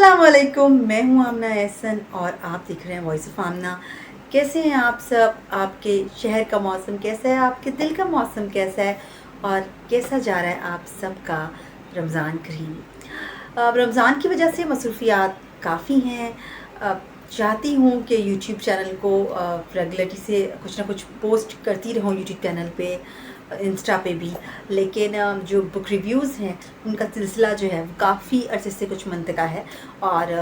अस्सलाम वालेकुम, मैं हूँ आमना एहसन और आप देख रहे हैं वॉइस ऑफ आमना। कैसे हैं आप सब? आपके शहर का मौसम कैसा है? आपके दिल का मौसम कैसा है? और कैसा जा रहा है आप सबका रमज़ान करीम? अब रमज़ान की वजह से मसरूफियात काफ़ी हैं। चाहती हूँ कि यूट्यूब चैनल को रेगुलरिटी से कुछ ना कुछ पोस्ट करती रहूँ यूट्यूब चैनल पे, इंस्टा पे भी, लेकिन जो बुक रिव्यूज़ हैं उनका सिलसिला जो है वो काफ़ी अरसे से कुछ मुंतका है। और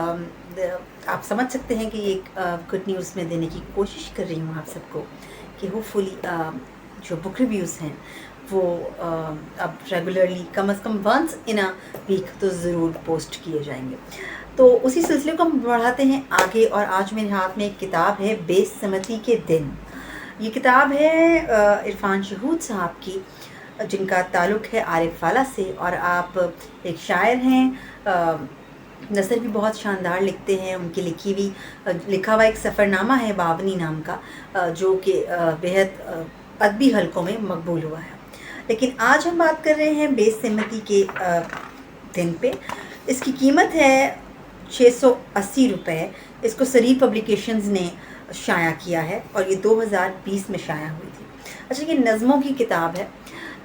आप समझ सकते हैं कि ये गुड न्यूज़ मैं देने की कोशिश कर रही हूँ आप सबको कि होपफुली जो बुक रिव्यूज़ हैं वो अब रेगुलरली कम से come once in a week तो ज़रूर पोस्ट किए जाएंगे। तो उसी सिलसिले को हम बढ़ाते हैं आगे, और आज मेरे हाथ में एक किताब है, बेसमती के दिन। ये किताब है इरफान शहूद साहब की, जिनका ताल्लुक़ है आरिफ वाला से, और आप एक शायर हैं। नसर भी बहुत शानदार लिखते हैं। उनकी लिखा हुआ एक सफ़रनामा है बावनी नाम का, जो कि बेहद अदबी हलकों में मकबूल हुआ है। लेकिन आज हम बात कर रहे हैं बेसमती के दिन पे। इसकी कीमत है 680 रुपये। इसको सरीर पब्लिकेशंस ने शाया किया है और ये 2020 में शाया हुई थी। अच्छा, ये नज़मों की किताब है।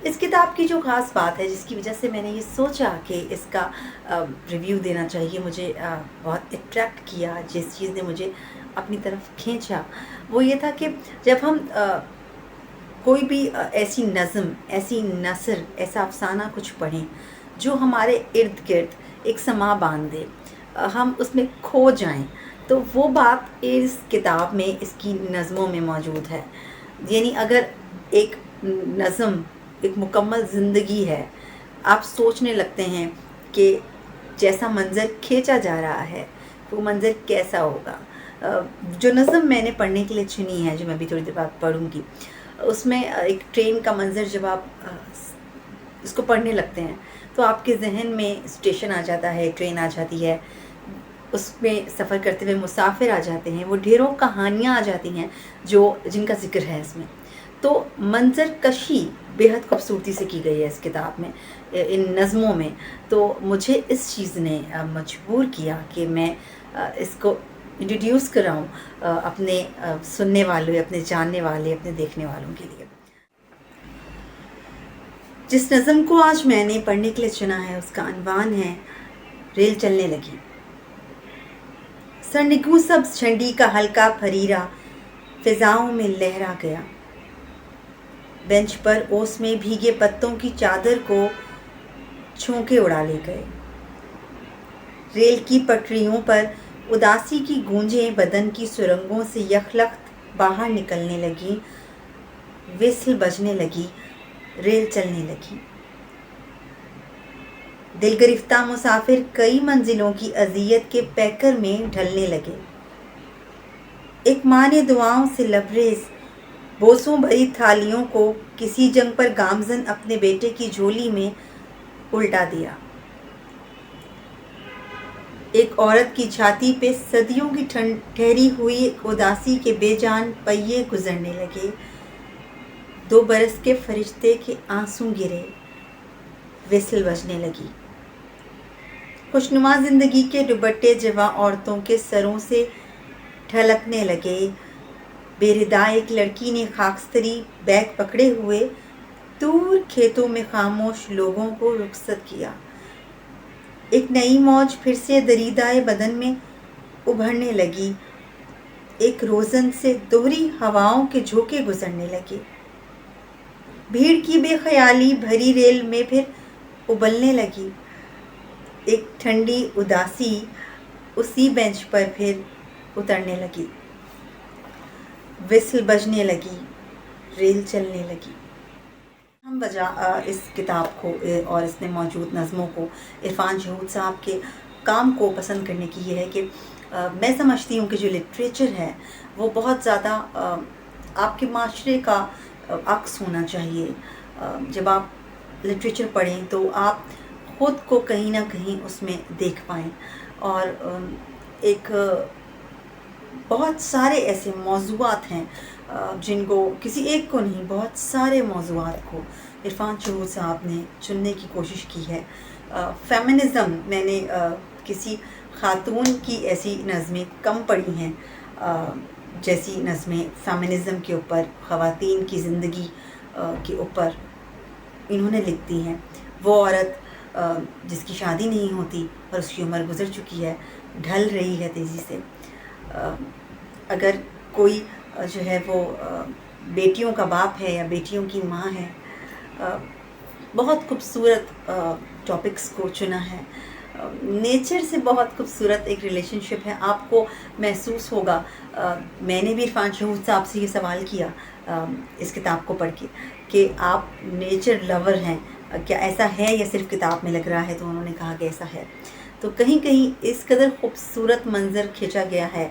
इस किताब की जो ख़ास बात है, जिसकी वजह से मैंने ये सोचा कि इसका रिव्यू देना चाहिए, मुझे बहुत अट्रैक्ट किया, जिस चीज़ ने मुझे अपनी तरफ खींचा, वो ये था कि जब हम कोई भी ऐसी नज़म, ऐसी नसर, ऐसा अफसाना कुछ पढ़ें जो हमारे इर्द गिर्द एक समा बांध दे, हम उसमें खो जाएं, तो वो बात इस किताब में, इसकी नज़मों में मौजूद है। यानी अगर एक नज़म एक मुकम्मल ज़िंदगी है, आप सोचने लगते हैं कि जैसा मंज़र खींचा जा रहा है वो मंज़र कैसा होगा। जो नज़म मैंने पढ़ने के लिए चुनी है, जो मैं भी थोड़ी देर बाद पढ़ूँगी, उसमें एक ट्रेन का मंज़र, जब आप इसको पढ़ने लगते हैं तो आपके जहन में स्टेशन आ जाता है, ट्रेन आ जाती है, उसमें सफ़र करते हुए मुसाफिर आ जाते हैं, वो ढेरों कहानियाँ आ जाती हैं जिनका ज़िक्र है इसमें। तो मंज़र कशी बेहद खूबसूरती से की गई है इस किताब में, इन नज़मों में। तो मुझे इस चीज़ ने मजबूर किया कि मैं इसको इंट्रोड्यूस कराऊँ अपने सुनने वालों, अपने जानने वाले, अपने देखने वालों के लिए। जिस नज़म को आज मैंने पढ़ने के लिए चुना है, उसका अनवान है रेल चलने लगी। सरनिगू सब्ज़ झंडी का हल्का फरीरा फिजाओं में लहरा गया। बेंच पर ओस में भीगे पत्तों की चादर को झोंके उड़ा ले गए। रेल की पटरियों पर उदासी की गूंजें बदन की सुरंगों से यखलख्त बाहर निकलने लगी। विस्ल बजने लगी, रेल चलने लगी। दिल गिरफ्ता मुसाफिर कई मंजिलों की अजियत के पैकर में ढलने लगे। एक माँ ने दुआओं से लबरेज बोसों भरी थालियों को किसी जंग पर गामजन अपने बेटे की झोली में उल्टा दिया। एक औरत की छाती पे सदियों की ठहरी हुई उदासी के बेजान पहिए गुजरने लगे। 2 बरस के फरिश्ते के आंसू गिरे, विस्ल बजने लगी। खुशनुमा जिंदगी के दुपट्टे जवां औरतों के सरों से ढलकने लगे। बेरिदा एक लड़की ने खाकस्तरी बैग पकड़े हुए दूर खेतों में खामोश लोगों को रुखसत किया। एक नई मौज फिर से दरीदाए बदन में उभरने लगी। एक रोज़न से दोहरी हवाओं के झोंके गुजरने लगे। भीड़ की बेख्याली भरी रेल में फिर उबलने लगी। एक ठंडी उदासी उसी बेंच पर फिर उतरने लगी। विस्ल बजने लगी, रेल चलने लगी। हम वजह इस किताब को और इसमें मौजूद नज़मों को, इरफान शहूद साहब के काम को पसंद करने की ये है कि मैं समझती हूँ कि जो लिटरेचर है वो बहुत ज़्यादा आपके माशरे का अक्स होना चाहिए। जब आप लिटरेचर पढ़ें तो आप ख़ुद को कहीं ना कहीं उसमें देख पाएँ। और एक बहुत सारे ऐसे मौज़ूआत हैं जिनको, किसी एक को नहीं, बहुत सारे मौज़ूआत को इरफान शहूद साहब ने चुनने की कोशिश की है। फेमिनिज़म मैंने किसी ख़ातून की ऐसी नज़में कम पढ़ी हैं जैसी नज़में फ़ेमिनिज़्म के ऊपर, ख़वातीन की ज़िंदगी के ऊपर इन्होंने लिख दी हैं। वो औरत जिसकी शादी नहीं होती और उसकी उम्र गुज़र चुकी है, ढल रही है तेज़ी से। अगर कोई जो है वो बेटियों का बाप है या बेटियों की माँ है, बहुत खूबसूरत टॉपिक्स को चुना है। नेचर से बहुत खूबसूरत एक रिलेशनशिप है। आपको महसूस होगा, मैंने भी इरफान शहूद साहब से ये सवाल किया इस किताब को पढ़ के कि आप नेचर लवर हैं, क्या ऐसा है या सिर्फ किताब में लग रहा है? तो उन्होंने कहा कि ऐसा है। तो कहीं कहीं इस कदर खूबसूरत मंज़र खींचा गया है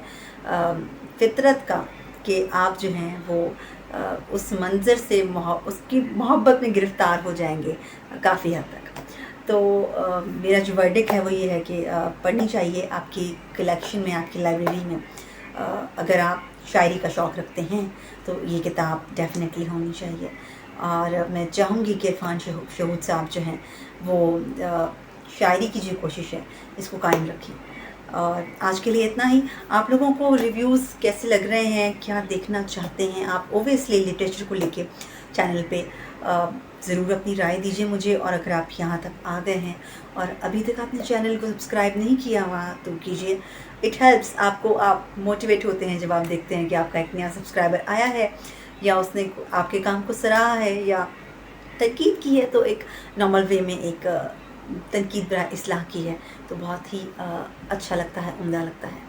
फितरत का कि आप जो हैं वो उस मंज़र से उसकी मोहब्बत में गिरफ़्तार हो जाएंगे काफ़ी हद तक। तो मेरा जो वर्डिक्ट है वो ये है कि पढ़नी चाहिए आपकी कलेक्शन में, आपकी लाइब्रेरी में। अगर आप शायरी का शौक़ रखते हैं तो ये किताब डेफ़िनेटली होनी चाहिए। और मैं चाहूँगी कि इरफान शहूद साहब जो हैं वो शायरी की जो कोशिश है इसको कायम रखें। और आज के लिए इतना ही। आप लोगों को रिव्यूज़ कैसे लग रहे हैं, क्या देखना चाहते हैं आप, ओबियसली लिटरेचर को लेके चैनल पे ज़रूर अपनी राय दीजिए मुझे। और अगर आप यहाँ तक आ गए हैं और अभी तक आपने चैनल को सब्सक्राइब नहीं किया हुआ तो कीजिए। इट हेल्प्स, आपको आप मोटिवेट होते हैं जब आप देखते हैं कि आपका एक नया सब्सक्राइबर आया है या उसने आपके काम को सराहा है या तनकीद की है, तो एक नॉर्मल वे में एक तनकीद बरा इस्लाह की है, तो बहुत ही अच्छा लगता है, उम्दा लगता है।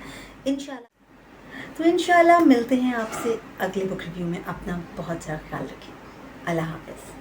इंशाल्लाह मिलते हैं आपसे अगले बुक रिव्यू में। अपना बहुत ज़्यादा ख्याल रखें। अल्लाह हाफ़िज़।